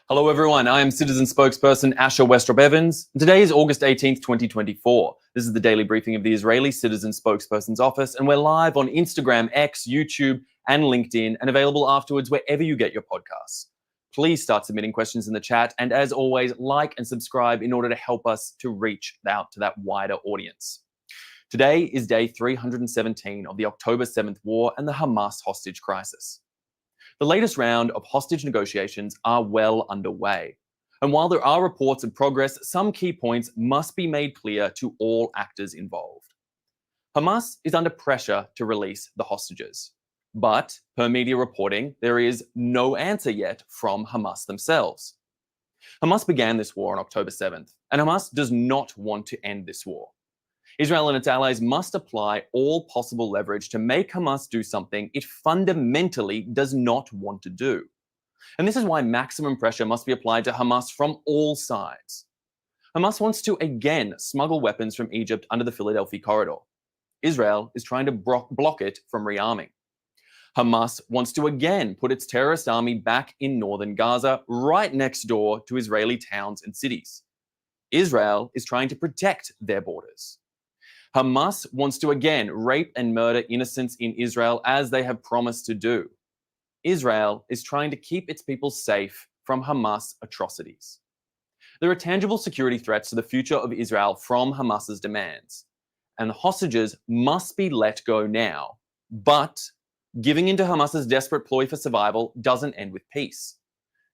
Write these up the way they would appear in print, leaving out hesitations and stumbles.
Hello everyone, I am Citizen Spokesperson Westropp-Evans. Today is August 18th, 2024. This is the daily briefing of the Israeli Citizen Spokesperson's office, and we're live on Instagram, X, YouTube, and LinkedIn, and available afterwards wherever you get your podcasts. Please start submitting questions in the chat, and as always, like and subscribe in order to help us to reach out to that wider audience. Today is day 317 of the October 7th war and the Hamas hostage crisis. The latest round of hostage negotiations are well underway. And while there are reports of progress, some key points must be made clear to all actors involved. Hamas is under pressure to release the hostages. But, per media reporting, there is no answer yet from Hamas themselves. Hamas began this war on October 7th, and Hamas does not want to end this war. Israel and its allies must apply all possible leverage to make Hamas do something it fundamentally does not want to do. And this is why maximum pressure must be applied to Hamas from all sides. Hamas wants to again smuggle weapons from Egypt under the Philadelphia corridor. Israel is trying to block it from rearming. Hamas wants to again put its terrorist army back in northern Gaza, right next door to Israeli towns and cities. Israel is trying to protect their borders. Hamas wants to again rape and murder innocents in Israel as they have promised to do. Israel is trying to keep its people safe from Hamas atrocities. There are tangible security threats to the future of Israel from Hamas's demands, and the hostages must be let go now. But giving in to Hamas's desperate ploy for survival doesn't end with peace.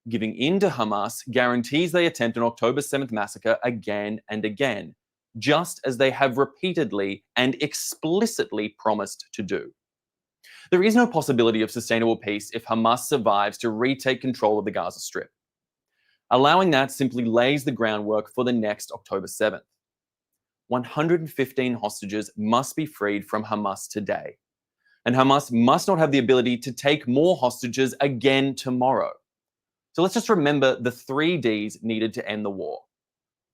Giving in to Hamas guarantees they attempt an October 7th massacre again and again, just as they have repeatedly and explicitly promised to do. There is no possibility of sustainable peace if Hamas survives to retake control of the Gaza Strip. Allowing that simply lays the groundwork for the next October 7th. 115 hostages must be freed from Hamas today, and Hamas must not have the ability to take more hostages again tomorrow. So let's just remember the 3 Ds needed to end the war: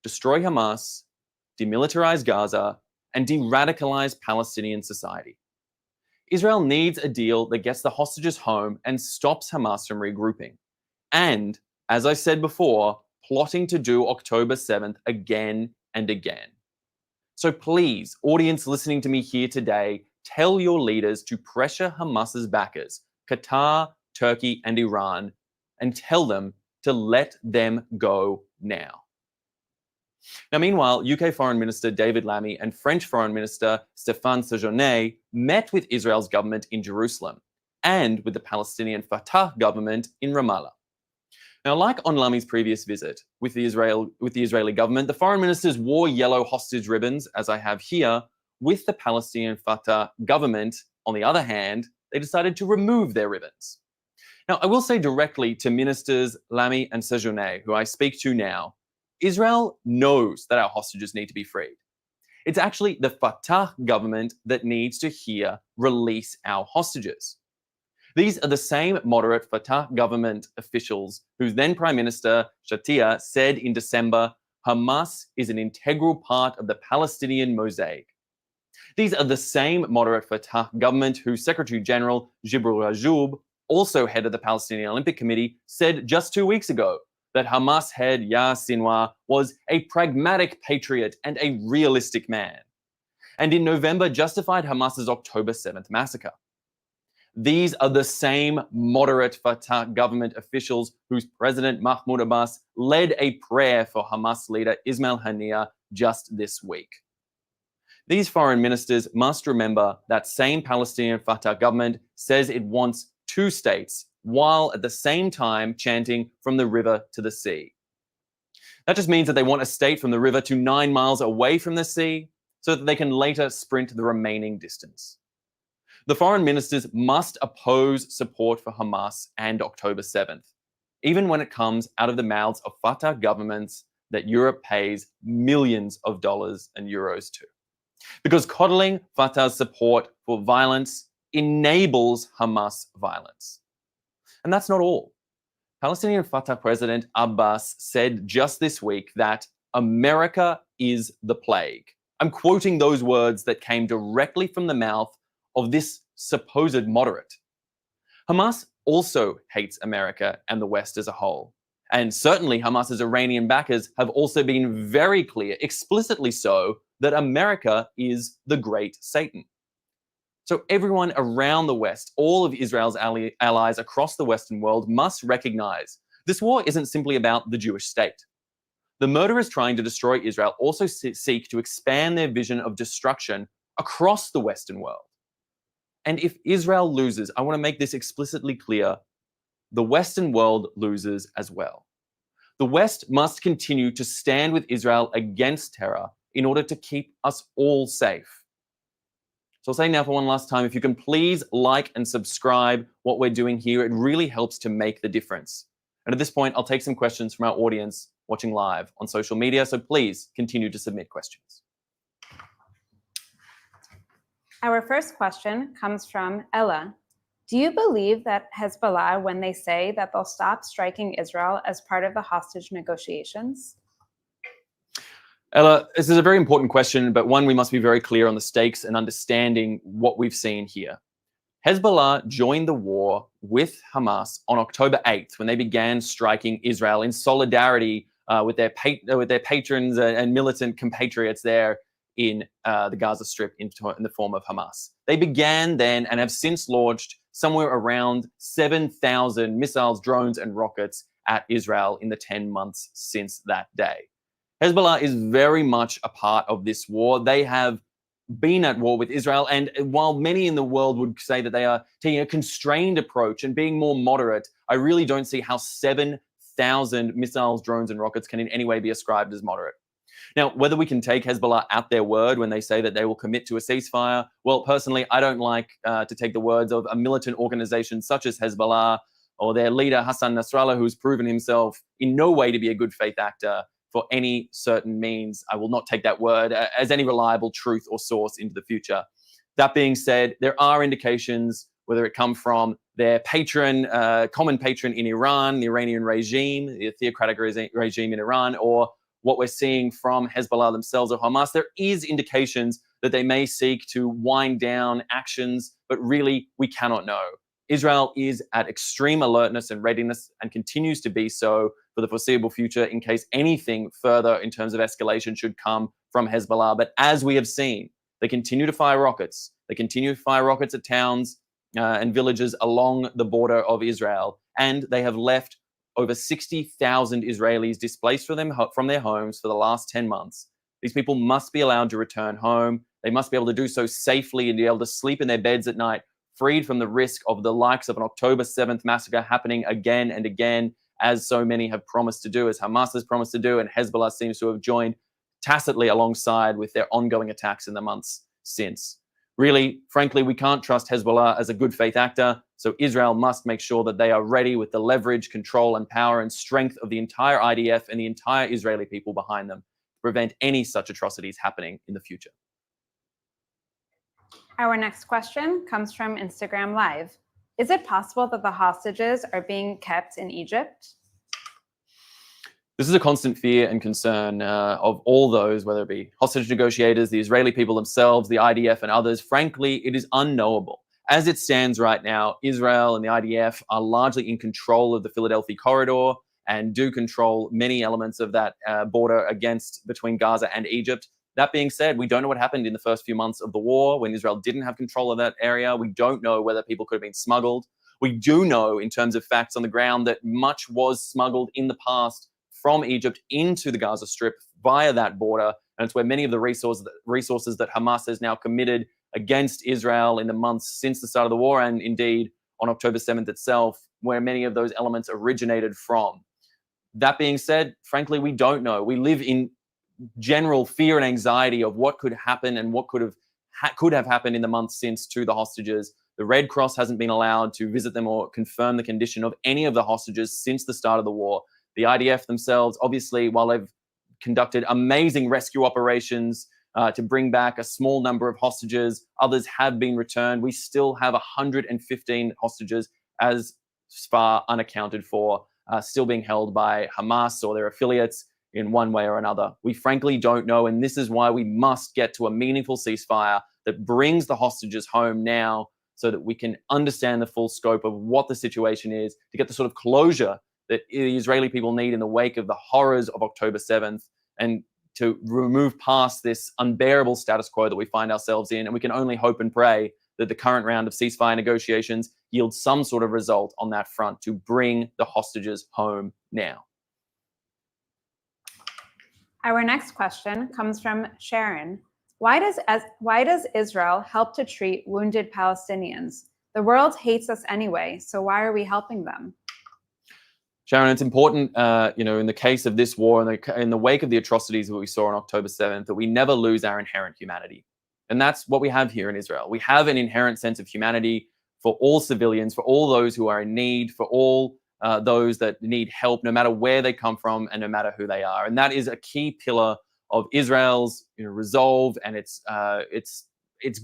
destroy Hamas, demilitarize Gaza, and de-radicalize Palestinian society. Israel needs a deal that gets the hostages home and stops Hamas from regrouping. And, as I said before, plotting to do October 7th again and again. So please, audience listening to me here today, tell your leaders to pressure Hamas's backers, Qatar, Turkey, and Iran, and tell them to let them go now. Now, meanwhile, UK Foreign Minister David Lammy and French Foreign Minister Stéphane Séjourné met with Israel's government in Jerusalem and with the Palestinian Fatah government in Ramallah. Now, like on Lammy's previous visit with the Israeli government, the foreign ministers wore yellow hostage ribbons, as I have here. With the Palestinian Fatah government, on the other hand, they decided to remove their ribbons. Now, I will say directly to Ministers Lammy and Séjourné, who I speak to now, Israel knows that our hostages need to be freed. It's actually the Fatah government that needs to hear release our hostages. These are the same moderate Fatah government officials whose then Prime Minister Shatia said in December, Hamas is an integral part of the Palestinian mosaic. These are the same moderate Fatah government whose Secretary General Jibril Rajoub, also head of the Palestinian Olympic Committee, said just 2 weeks ago that Hamas head Yahya Sinwar was a pragmatic patriot and a realistic man, and in November justified Hamas's October 7th massacre. These are the same moderate Fatah government officials whose President Mahmoud Abbas led a prayer for Hamas leader Ismail Haniyeh just this week. These foreign ministers must remember that same Palestinian Fatah government says it wants 2 states, while at the same time chanting from the river to the sea. That just means that they want a state from the river to 9 miles away from the sea so that they can later sprint the remaining distance. The foreign ministers must oppose support for Hamas and October 7th, even when it comes out of the mouths of Fatah governments that Europe pays millions of dollars and euros to. Because coddling Fatah's support for violence enables Hamas violence. And that's not all. Palestinian Fatah President Abbas said just this week that America is the plague. I'm quoting those words that came directly from the mouth of this supposed moderate. Hamas also hates America and the West as a whole. And certainly Hamas's Iranian backers have also been very clear, explicitly so, that America is the great Satan. So everyone around the West, all of Israel's allies across the Western world, must recognize this war isn't simply about the Jewish state. The murderers trying to destroy Israel also seek to expand their vision of destruction across the Western world. And if Israel loses, I want to make this explicitly clear, the Western world loses as well. The West must continue to stand with Israel against terror in order to keep us all safe. So I'll say now for one last time, if you can please like and subscribe what we're doing here, it really helps to make the difference. And at this point, I'll take some questions from our audience watching live on social media, so please continue to submit questions. Our first question comes from Ella. Do you believe that Hezbollah when they say that they'll stop striking Israel as part of the hostage negotiations? Ella, this is a very important question, but one we must be very clear on the stakes and understanding what we've seen here. Hezbollah joined the war with Hamas on October 8th when they began striking Israel in solidarity with their patrons and militant compatriots there in the Gaza Strip in the form of Hamas. They began then and have since launched somewhere around 7,000 missiles, drones, and rockets at Israel in the 10 months since that day. Hezbollah is very much a part of this war. They have been at war with Israel, and while many in the world would say that they are taking a constrained approach and being more moderate, I really don't see how 7,000 missiles, drones, and rockets can in any way be ascribed as moderate. Now, whether we can take Hezbollah at their word when they say that they will commit to a ceasefire, well, personally, I don't like to take the words of a militant organization such as Hezbollah or their leader, Hassan Nasrallah, who's proven himself in no way to be a good faith actor for any certain means. I will not take that word as any reliable truth or source into the future. That being said, there are indications, whether it come from their patron, common patron in Iran, the Iranian regime, the theocratic regime in Iran, or what we're seeing from Hezbollah themselves or Hamas, there is indications that they may seek to wind down actions, but really we cannot know. Israel is at extreme alertness and readiness and continues to be so for the foreseeable future in case anything further in terms of escalation should come from Hezbollah. But as we have seen, they continue to fire rockets. They continue to fire rockets at towns and villages along the border of Israel. And they have left over 60,000 Israelis displaced from their homes for the last 10 months. These people must be allowed to return home. They must be able to do so safely and be able to sleep in their beds at night, freed from the risk of the likes of an October 7th massacre happening again and again, as so many have promised to do, as Hamas has promised to do, and Hezbollah seems to have joined tacitly alongside with their ongoing attacks in the months since. Really, frankly, we can't trust Hezbollah as a good faith actor, so Israel must make sure that they are ready with the leverage, control, and power and strength of the entire IDF and the entire Israeli people behind them to prevent any such atrocities happening in the future. Our next question comes from Instagram Live. Is it possible that the hostages are being kept in Egypt? This is a constant fear and concern of all those, whether it be hostage negotiators, the Israeli people themselves, the IDF and others. Frankly, it is unknowable. As it stands right now, Israel and the IDF are largely in control of the Philadelphia corridor and do control many elements of that border between Gaza and Egypt. That being said, we don't know what happened in the first few months of the war when Israel didn't have control of that area. We don't know whether people could have been smuggled. We do know, in terms of facts on the ground, that much was smuggled in the past from Egypt into the Gaza Strip via that border. And it's where many of the resources that Hamas has now committed against Israel in the months since the start of the war, and indeed on October 7th itself, where many of those elements originated from. That being said, frankly, we don't know. We live in general fear and anxiety of what could happen and what could have happened in the months since to the hostages. The Red Cross hasn't been allowed to visit them or confirm the condition of any of the hostages since the start of the war. The IDF themselves, obviously, while they've conducted amazing rescue operations to bring back a small number of hostages, others have been returned. We still have 115 hostages as far unaccounted for, still being held by Hamas or their affiliates in one way or another. We frankly don't know, and this is why we must get to a meaningful ceasefire that brings the hostages home now so that we can understand the full scope of what the situation is, to get the sort of closure that the Israeli people need in the wake of the horrors of October 7th, and to remove past this unbearable status quo that we find ourselves in. And we can only hope and pray that the current round of ceasefire negotiations yields some sort of result on that front to bring the hostages home now. Our next question comes from Sharon. Why does Israel help to treat wounded Palestinians? The world hates us anyway, so why are we helping them? Sharon, it's important, in the case of this war, in the wake of the atrocities that we saw on October 7th, that we never lose our inherent humanity. And that's what we have here in Israel. We have an inherent sense of humanity for all civilians, for all those who are in need, for all those that need help, no matter where they come from and no matter who they are. And that is a key pillar of Israel's resolve and its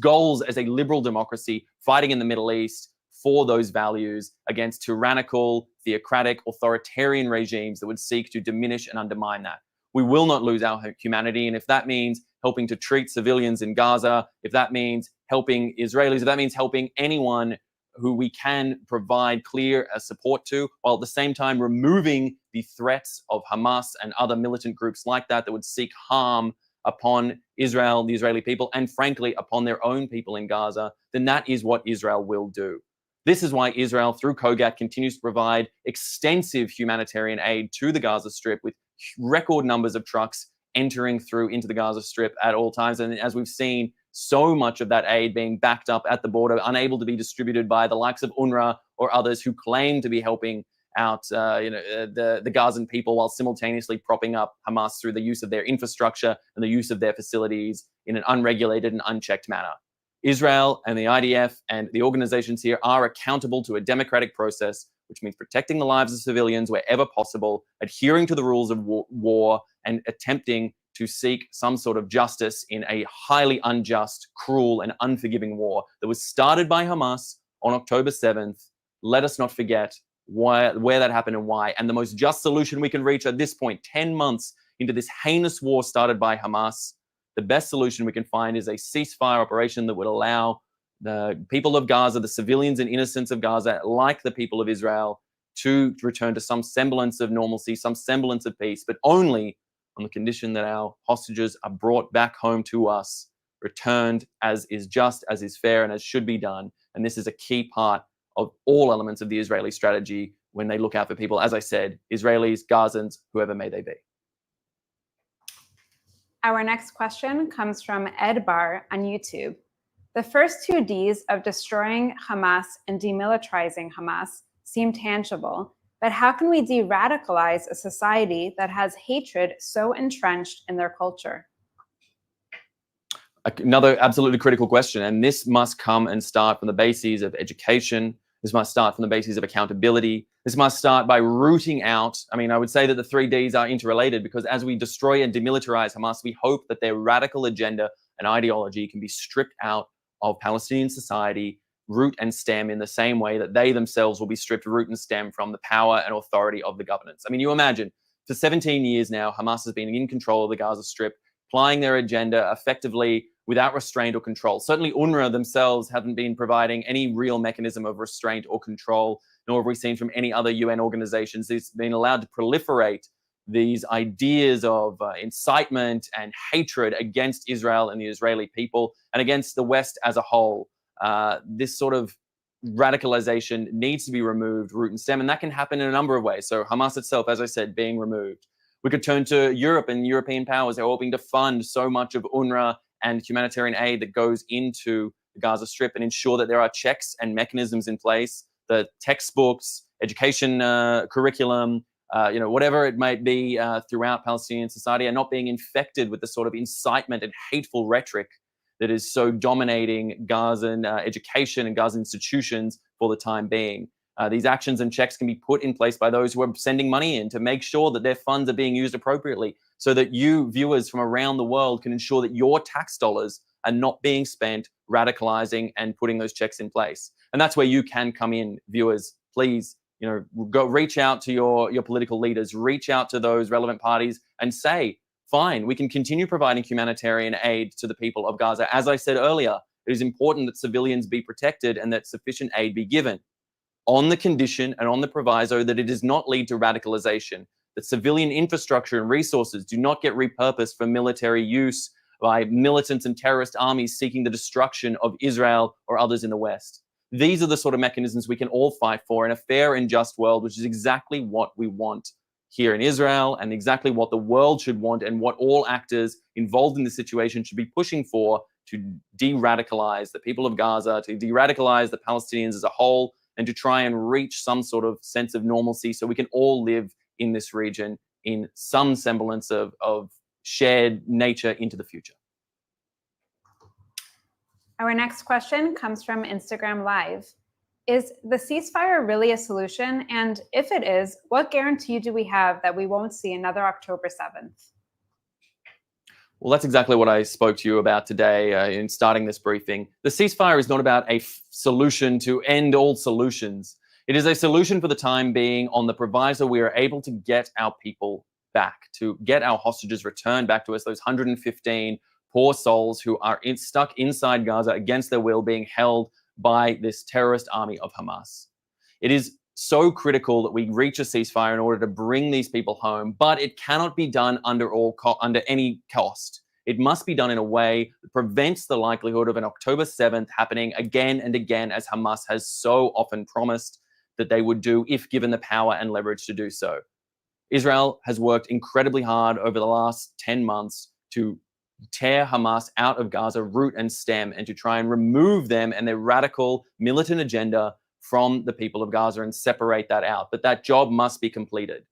goals as a liberal democracy fighting in the Middle East for those values against tyrannical, theocratic, authoritarian regimes that would seek to diminish and undermine that. We will not lose our humanity. And if that means helping to treat civilians in Gaza, if that means helping Israelis, if that means helping anyone who we can provide clear support to, while at the same time removing the threats of Hamas and other militant groups like that would seek harm upon Israel, the Israeli people, and frankly, upon their own people in Gaza, then that is what Israel will do. This is why Israel, through COGAT, continues to provide extensive humanitarian aid to the Gaza Strip, with record numbers of trucks entering through into the Gaza Strip at all times. And as we've seen, so much of that aid being backed up at the border, unable to be distributed by the likes of UNRWA or others who claim to be helping out the Gazan people, while simultaneously propping up Hamas through the use of their infrastructure and the use of their facilities in an unregulated and unchecked manner. Israel and the IDF and the organizations here are accountable to a democratic process, which means protecting the lives of civilians wherever possible, adhering to the rules of war, and attempting to seek some sort of justice in a highly unjust, cruel, and unforgiving war that was started by Hamas on October 7th. Let us not forget where that happened and why. And the most just solution we can reach at this point, 10 months into this heinous war started by Hamas, the best solution we can find is a ceasefire operation that would allow the people of Gaza, the civilians and innocents of Gaza, like the people of Israel, to return to some semblance of normalcy, some semblance of peace, but only on the condition that our hostages are brought back home to us, returned as is just, as is fair, and as should be done. And this is a key part of all elements of the Israeli strategy when they look out for people, as I said, Israelis, Gazans, whoever may they be. Our next question comes from Ed Bar on YouTube. The first two Ds of destroying Hamas and demilitarizing Hamas seem tangible, but how can we de-radicalize a society that has hatred so entrenched in their culture? Another absolutely critical question, and this must come and start from the bases of education. This must start from the bases of accountability. This must start by rooting out. I would say that the 3 Ds are interrelated, because as we destroy and demilitarize Hamas, we hope that their radical agenda and ideology can be stripped out of Palestinian society, root and stem, in the same way that they themselves will be stripped root and stem from the power and authority of the governance. You imagine, for 17 years now, Hamas has been in control of the Gaza Strip, applying their agenda effectively without restraint or control. Certainly UNRWA themselves haven't been providing any real mechanism of restraint or control, nor have we seen from any other UN organizations. It's been allowed to proliferate these ideas of incitement and hatred against Israel and the Israeli people and against the West as a whole. This sort of radicalization needs to be removed root and stem, and that can happen in a number of ways. So Hamas itself, as I said, being removed. We could turn to Europe and European powers. They're hoping to fund so much of UNRWA and humanitarian aid that goes into the Gaza Strip, and ensure that there are checks and mechanisms in place, the textbooks, education curriculum, whatever it might be throughout Palestinian society, are not being infected with the sort of incitement and hateful rhetoric that is so dominating Gazan education and Gaza institutions for the time being. These actions and checks can be put in place by those who are sending money in to make sure that their funds are being used appropriately, so that you, viewers from around the world, can ensure that your tax dollars are not being spent radicalizing and putting those checks in place. And that's where you can come in, viewers. Please, go reach out to your political leaders, reach out to those relevant parties and say, fine, we can continue providing humanitarian aid to the people of Gaza. As I said earlier, it is important that civilians be protected and that sufficient aid be given. on the condition and on the proviso that it does not lead to radicalization, that civilian infrastructure and resources do not get repurposed for military use by militants and terrorist armies seeking the destruction of Israel or others in the West. These are the sort of mechanisms we can all fight for in a fair and just world, which is exactly what we want here in Israel and exactly what the world should want and what all actors involved in the situation should be pushing for to de-radicalize the people of Gaza, to de-radicalize the Palestinians as a whole, and to try and reach some sort of sense of normalcy so we can all live in this region in some semblance of shared nature into the future. Our next question comes from Instagram Live. Is the ceasefire really a solution? And if it is, what guarantee do we have that we won't see another October 7th? Well, that's exactly what I spoke to you about today in starting this briefing. The ceasefire is not about a solution to end all solutions. It is a solution for the time being on the proviso we are able to get our people back, to get our hostages returned back to us, those 115 poor souls who are stuck inside Gaza against their will, being held by this terrorist army of Hamas. It is so critical that we reach a ceasefire in order to bring these people home, but it cannot be done under any cost. It must be done in a way that prevents the likelihood of an October 7th happening again and again, as Hamas has so often promised that they would do if given the power and leverage to do so. Israel has worked incredibly hard over the last 10 months to tear Hamas out of Gaza root and stem and to try and remove them and their radical militant agenda from the people of Gaza and separate that out. But that job must be completed.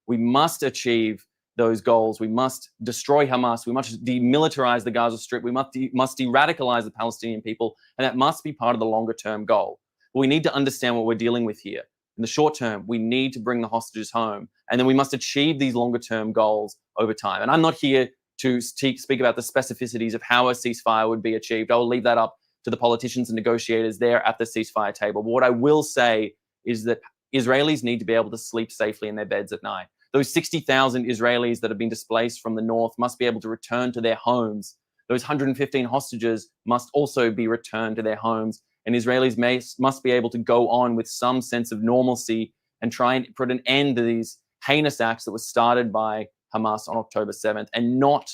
We must achieve those goals. We must destroy Hamas. We must demilitarize the Gaza Strip. We must de-radicalize the Palestinian people. And that must be part of the longer term goal. But we need to understand what we're dealing with here. In the short term, we need to bring the hostages home. And then we must achieve these longer term goals over time. And I'm not here to speak about the specificities of how a ceasefire would be achieved. I will leave that up to the politicians and negotiators there at the ceasefire table. But what I will say is that Israelis need to be able to sleep safely in their beds at night. Those 60,000 Israelis that have been displaced from the north must be able to return to their homes. Those 115 hostages must also be returned to their homes. And Israelis must be able to go on with some sense of normalcy and try and put an end to these heinous acts that were started by Hamas on October 7th, and not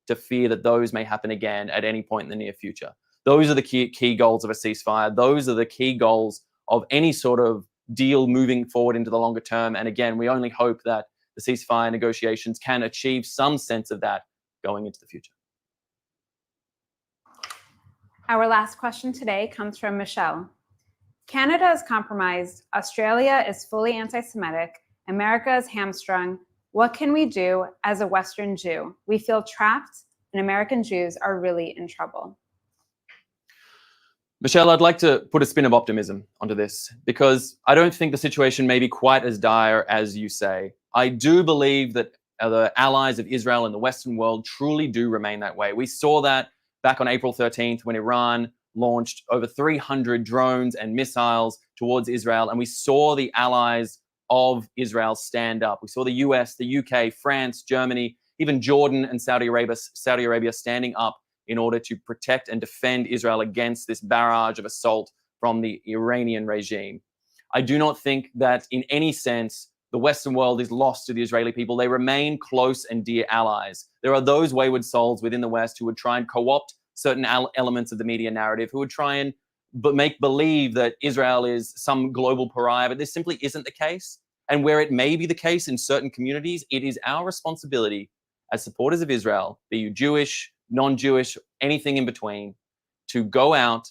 to fear that those may happen again at any point in the near future. Those are the key goals of a ceasefire. Those are the key goals of any sort of deal moving forward into the longer term. And again, we only hope that the ceasefire negotiations can achieve some sense of that going into the future. Our last question today comes from Michelle. Canada is compromised. Australia is fully anti-Semitic. America is hamstrung. What can we do as a Western Jew? We feel trapped, and American Jews are really in trouble. Michelle, I'd like to put a spin of optimism onto this, because I don't think the situation may be quite as dire as you say. I do believe that the allies of Israel in the Western world truly do remain that way. We saw that back on April 13th when Iran launched over 300 drones and missiles towards Israel, and we saw the allies of Israel stand up. We saw the US, the UK, France, Germany, even Jordan and Saudi Arabia standing up in order to protect and defend Israel against this barrage of assault from the Iranian regime. I do not think that in any sense the Western world is lost to the Israeli people. They remain close and dear allies. There are those wayward souls within the West who would try and co-opt certain elements of the media narrative, who would try and make believe that Israel is some global pariah, but this simply isn't the case. And where it may be the case in certain communities, it is our responsibility as supporters of Israel, be you Jewish, non-Jewish, anything in between, to go out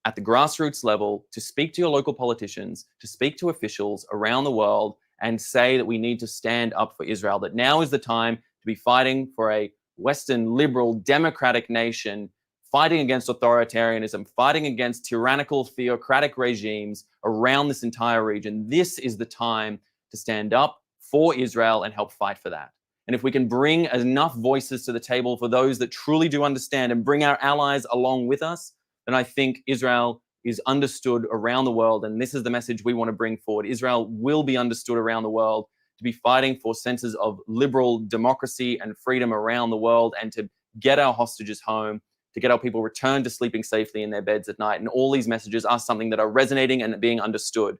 at the grassroots level, to speak to your local politicians, to speak to officials around the world and say that we need to stand up for Israel, that now is the time to be fighting for a Western, liberal, democratic nation, fighting against authoritarianism, fighting against tyrannical, theocratic regimes around this entire region. This is the time to stand up for Israel and help fight for that. And if we can bring enough voices to the table for those that truly do understand and bring our allies along with us, then I think Israel is understood around the world. And this is the message we want to bring forward. Israel will be understood around the world to be fighting for senses of liberal democracy and freedom around the world, and to get our hostages home, to get our people returned to sleeping safely in their beds at night. And all these messages are something that are resonating and being understood.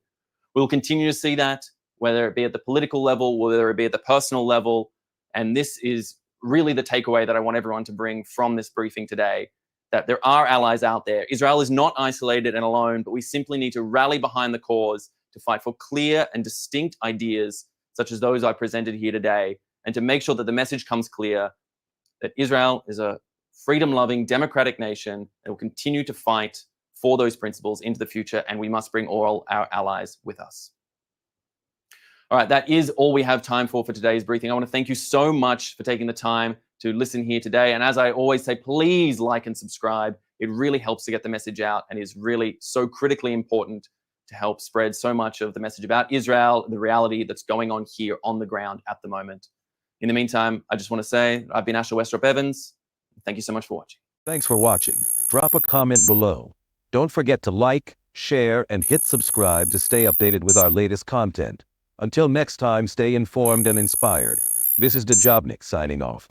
We'll continue to see that, whether it be at the political level, whether it be at the personal level. And this is really the takeaway that I want everyone to bring from this briefing today, that there are allies out there. Israel is not isolated and alone, but we simply need to rally behind the cause to fight for clear and distinct ideas, such as those I presented here today, and to make sure that the message comes clear that Israel is a freedom-loving, democratic nation and will continue to fight for those principles into the future, and we must bring all our allies with us. All right, that is all we have time for today's briefing. I want to thank you so much for taking the time to listen here today. And as I always say, please like and subscribe. It really helps to get the message out and is really so critically important to help spread so much of the message about Israel, the reality that's going on here on the ground at the moment. In the meantime, I just want to say I've been Westropp-Evans. Thank you so much for watching. Thanks for watching. Drop a comment below. Don't forget to like, share, and hit subscribe to stay updated with our latest content. Until next time, stay informed and inspired. This is Dejobnik signing off.